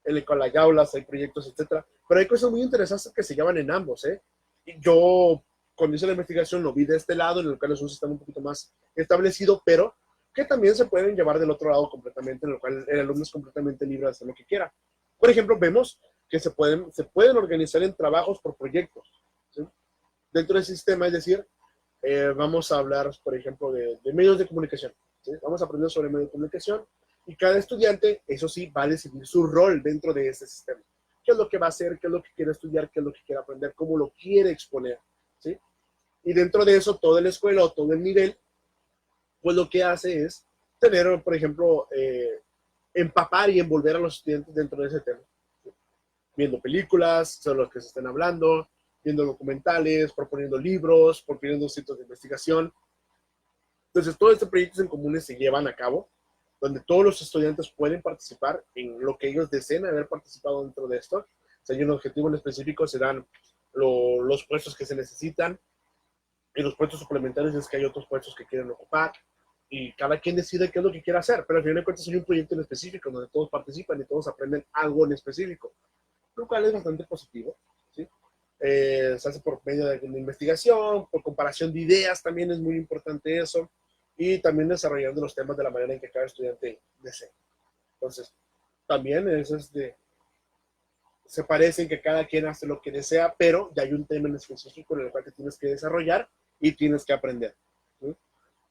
Speaker 1: En el cual hay aulas, hay proyectos, etcétera. Pero hay cosas muy interesantes que se llevan en ambos, ¿eh? Y yo, cuando hice la investigación, lo vi de este lado, en el cual es un sistema un poquito más establecido, pero que también se pueden llevar del otro lado completamente, en el cual el alumno es completamente libre de hacer lo que quiera. Por ejemplo, vemos que se pueden organizar en trabajos por proyectos, ¿sí? Dentro del sistema, es decir, vamos a hablar, por ejemplo, de medios de comunicación. ¿Sí? Vamos a aprender sobre medios de comunicación y cada estudiante, eso sí, va a decidir su rol dentro de ese sistema. ¿Qué es lo que va a hacer? ¿Qué es lo que quiere estudiar? ¿Qué es lo que quiere aprender? ¿Cómo lo quiere exponer? ¿Sí? Y dentro de eso, toda la escuela o todo el nivel, pues lo que hace es tener, por ejemplo, empapar y envolver a los estudiantes dentro de ese tema. ¿Sí? Viendo películas, sobre los que se estén hablando, viendo documentales, proponiendo libros, proponiendo sitios de investigación. Entonces, todos estos proyectos en comunes se llevan a cabo, donde todos los estudiantes pueden participar en lo que ellos deseen haber participado dentro de esto. Si hay un objetivo en específico, se dan los puestos que se necesitan, y los puestos suplementarios es que hay otros puestos que quieren ocupar, y cada quien decide qué es lo que quiere hacer, pero al final de cuentas hay un proyecto en específico donde todos participan y todos aprenden algo en específico, lo cual es bastante positivo, ¿sí? Se hace por medio de una investigación, por comparación de ideas, también es muy importante eso, y también desarrollando los temas de la manera en que cada estudiante desee. Entonces, también se parece en que cada quien hace lo que desea, pero ya hay un tema en específico en el cual te tienes que desarrollar y tienes que aprender. ¿Sí?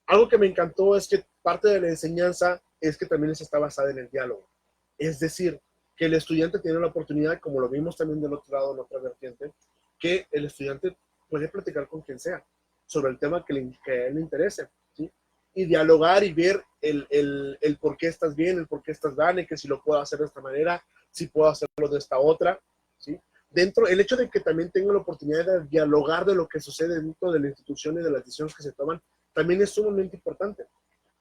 Speaker 1: Algo que me encantó es que parte de la enseñanza es que también está basada en el diálogo. Es decir, que el estudiante tiene la oportunidad, como lo vimos también del otro lado, en otra vertiente, que el estudiante puede platicar con quien sea sobre el tema que a él le interese, ¿sí? Y dialogar y ver el por qué estás bien, el por qué estás mal, y que si lo puedo hacer de esta manera, si puedo hacerlo de esta otra, ¿sí? Dentro, el hecho de que también tenga la oportunidad de dialogar de lo que sucede dentro de la institución y de las decisiones que se toman, también es sumamente importante,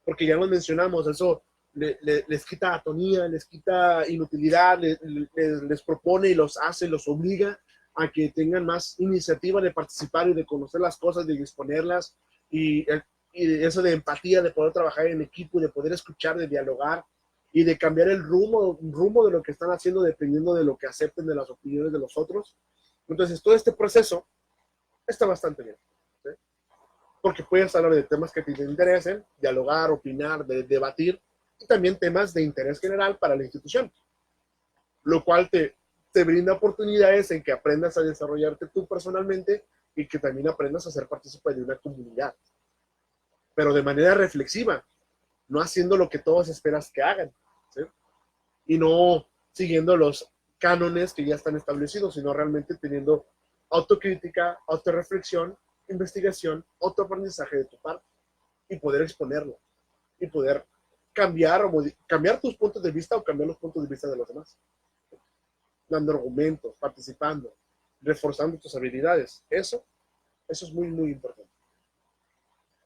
Speaker 1: porque ya lo mencionamos, eso les quita atonía, les quita inutilidad, les propone y los hace, los obliga a que tengan más iniciativa de participar y de conocer las cosas, de exponerlas, y, y eso de empatía, de poder trabajar en equipo, de poder escuchar, de dialogar y de cambiar el rumbo de lo que están haciendo dependiendo de lo que acepten de las opiniones de los otros. Entonces, todo este proceso está bastante bien, ¿sí? Porque puedes hablar de temas que te interesen, dialogar, opinar, debatir, y también temas de interés general para la institución, lo cual te brinda oportunidades en que aprendas a desarrollarte tú personalmente y que también aprendas a ser partícipe de una comunidad, pero de manera reflexiva, no haciendo lo que todos esperas que hagan, ¿sí? Y no siguiendo los cánones que ya están establecidos, sino realmente teniendo autocrítica, autorreflexión, investigación, autoaprendizaje de tu parte y poder exponerlo y poder cambiar tus puntos de vista o cambiar los puntos de vista de los demás, dando argumentos, participando, reforzando tus habilidades. Eso es muy, muy importante.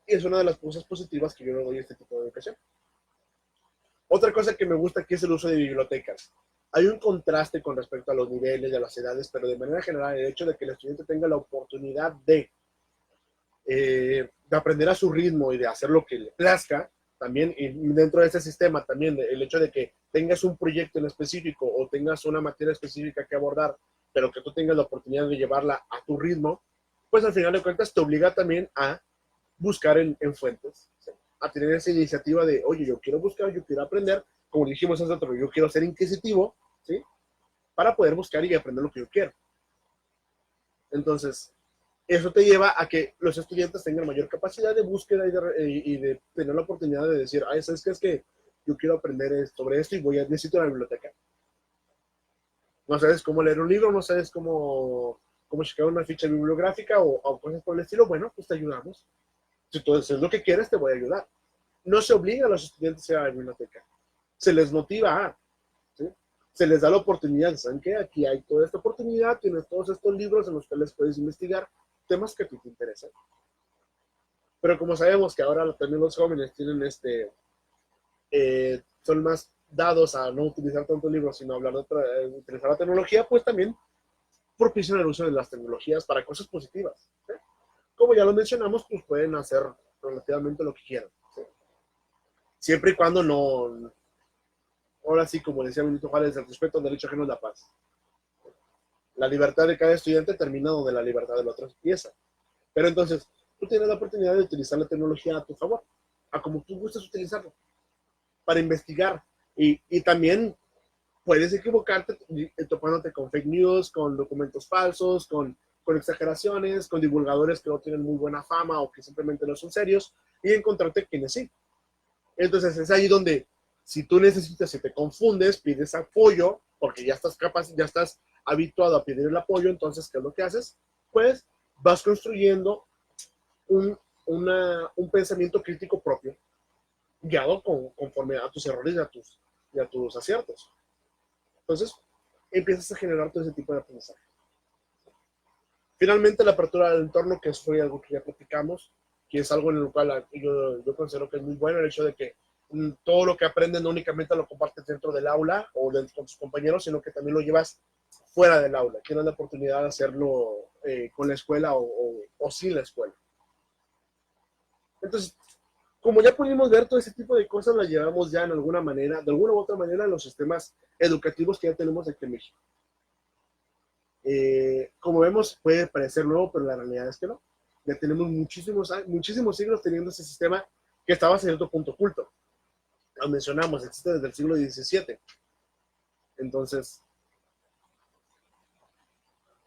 Speaker 1: Y es una de las cosas positivas que yo le doy a este tipo de educación. Otra cosa que me gusta aquí es el uso de bibliotecas. Hay un contraste con respecto a los niveles y a las edades, pero de manera general el hecho de que el estudiante tenga la oportunidad de aprender a su ritmo y de hacer lo que le plazca, también y dentro de ese sistema, también el hecho de que tengas un proyecto en específico o tengas una materia específica que abordar, pero que tú tengas la oportunidad de llevarla a tu ritmo, pues al final de cuentas te obliga también a buscar en fuentes, ¿sí? A tener esa iniciativa de, oye, yo quiero buscar, yo quiero aprender, como dijimos hace otro, yo quiero ser inquisitivo, ¿sí? Para poder buscar y aprender lo que yo quiero. Entonces, eso te lleva a que los estudiantes tengan mayor capacidad de búsqueda y de tener la oportunidad de decir, ay, ¿sabes qué? Es que yo quiero aprender sobre esto y necesito una biblioteca. No sabes cómo leer un libro, no sabes cómo checar una ficha bibliográfica o cosas por el estilo, bueno, pues te ayudamos. Si tú haces lo que quieres, te voy a ayudar. No se obliga a los estudiantes a ir a la biblioteca. Se les motiva a, ¿sí? Se les da la oportunidad. ¿Saben qué? Aquí hay toda esta oportunidad, tienes todos estos libros en los cuales puedes investigar temas que a ti te interesan. Pero como sabemos que ahora también los jóvenes tienen son más dados a no utilizar tantos libros, sino hablar de utilizar la tecnología, pues también propician el uso de las tecnologías para cosas positivas, ¿sí? Como ya lo mencionamos, pues pueden hacer relativamente lo que quieran, ¿sí? Siempre y cuando no, ahora sí, como decía Benito Juárez, el respeto al derecho ajeno es la paz. La libertad de cada estudiante termina donde la libertad del otro empieza. Pero entonces, tú tienes la oportunidad de utilizar la tecnología a tu favor, a como tú gustes utilizarlo, para investigar. Y también puedes equivocarte topándote con fake news, con documentos falsos, con con exageraciones, con divulgadores que no tienen muy buena fama o que simplemente no son serios, y encontrarte quienes sí. Entonces es ahí donde, si tú necesitas, si te confundes, pides apoyo, porque ya estás capaz, ya estás habituado a pedir el apoyo. Entonces, ¿qué es lo que haces? Pues vas construyendo un pensamiento crítico propio, guiado conforme a tus errores y a tus aciertos. Entonces, empiezas a generar todo ese tipo de aprendizaje. Finalmente, la apertura del entorno, que fue algo que ya platicamos, que es algo en lo cual yo considero que es muy bueno, el hecho de que todo lo que aprendes no únicamente lo compartes dentro del aula o con tus compañeros, sino que también lo llevas fuera del aula. Tienes la oportunidad de hacerlo con la escuela o sin la escuela. Entonces, como ya pudimos ver, todo ese tipo de cosas las llevamos ya en alguna manera, de alguna u otra manera, en los sistemas educativos que ya tenemos aquí en México. Como vemos, puede parecer nuevo, pero la realidad es que no. Ya tenemos muchísimos siglos teniendo ese sistema que estaba a cierto punto oculto. Lo mencionamos, existe desde el siglo XVII. Entonces,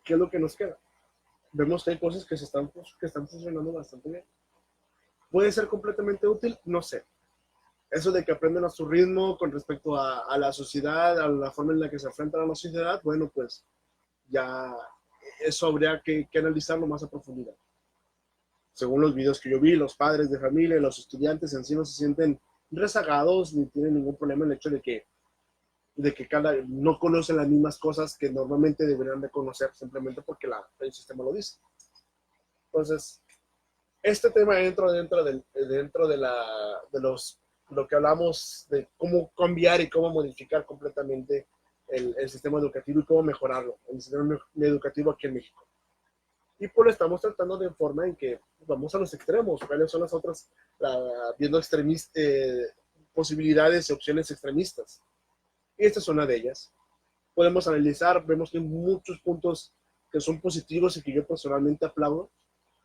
Speaker 1: ¿qué es lo que nos queda? Vemos que hay cosas que están funcionando bastante bien. ¿Puede ser completamente útil? No sé. Eso de que aprenden a su ritmo con respecto a la sociedad, a la forma en la que se enfrentan a la sociedad, bueno, pues ya eso habría que analizarlo más a profundidad. Según los videos que yo vi, los padres de familia y los estudiantes en sí no se sienten rezagados ni tienen ningún problema en el hecho de que no conocen las mismas cosas que normalmente deberían de conocer, simplemente porque el sistema lo dice. Entonces, este tema entra dentro de lo que hablamos de cómo cambiar y cómo modificar completamente el sistema educativo y cómo mejorarlo, el sistema educativo aquí en México. Y pues lo estamos tratando de forma en que vamos a los extremos. ¿Cuáles son las otras? Viendo posibilidades y opciones extremistas. Y esta es una de ellas. Podemos analizar, vemos que hay muchos puntos que son positivos y que yo personalmente aplaudo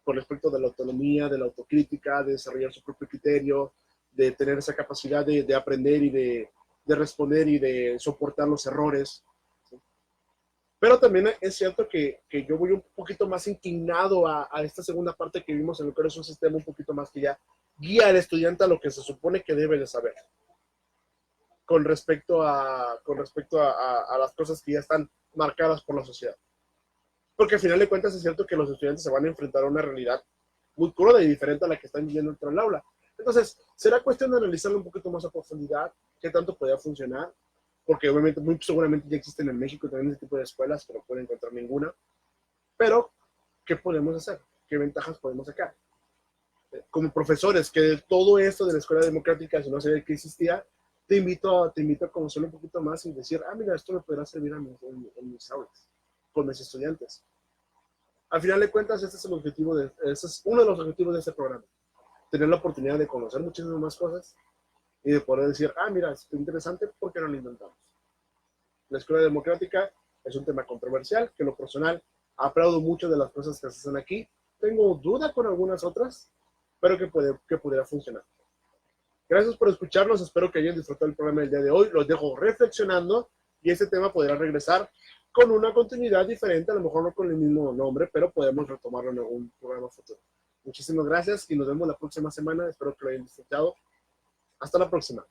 Speaker 1: con respecto de la autonomía, de la autocrítica, de desarrollar su propio criterio, de tener esa capacidad de aprender y de responder y de soportar los errores. Pero también es cierto que yo voy un poquito más inclinado a esta segunda parte que vimos, en lo que es un sistema un poquito más que ya guía al estudiante a lo que se supone que debe de saber con respecto a las cosas que ya están marcadas por la sociedad. Porque al final de cuentas es cierto que los estudiantes se van a enfrentar a una realidad muy cruda y diferente a la que están viviendo dentro del aula. Entonces, será cuestión de analizarlo un poquito más a profundidad, qué tanto podría funcionar, porque obviamente, muy seguramente ya existen en México también ese tipo de escuelas, pero no pueden encontrar ninguna. Pero, ¿qué podemos hacer? ¿Qué ventajas podemos sacar? Como profesores, que todo esto de la escuela democrática, si no sabía que existía, te invito a conocerlo un poquito más y decir, mira, esto me podrá servir en mis aulas, con mis estudiantes. Al final de cuentas, ese es uno de los objetivos de este programa. Tener la oportunidad de conocer muchísimas más cosas y de poder decir, mira, es interesante, ¿por qué no lo intentamos? La escuela democrática es un tema controversial, que en lo personal aplaudo mucho de las cosas que se hacen aquí. Tengo duda con algunas otras, pero que pudiera funcionar. Gracias por escucharnos, espero que hayan disfrutado el programa del día de hoy. Los dejo reflexionando y este tema podrá regresar con una continuidad diferente, a lo mejor no con el mismo nombre, pero podemos retomarlo en algún programa futuro. Muchísimas gracias y nos vemos la próxima semana. Espero que lo hayan disfrutado. Hasta la próxima.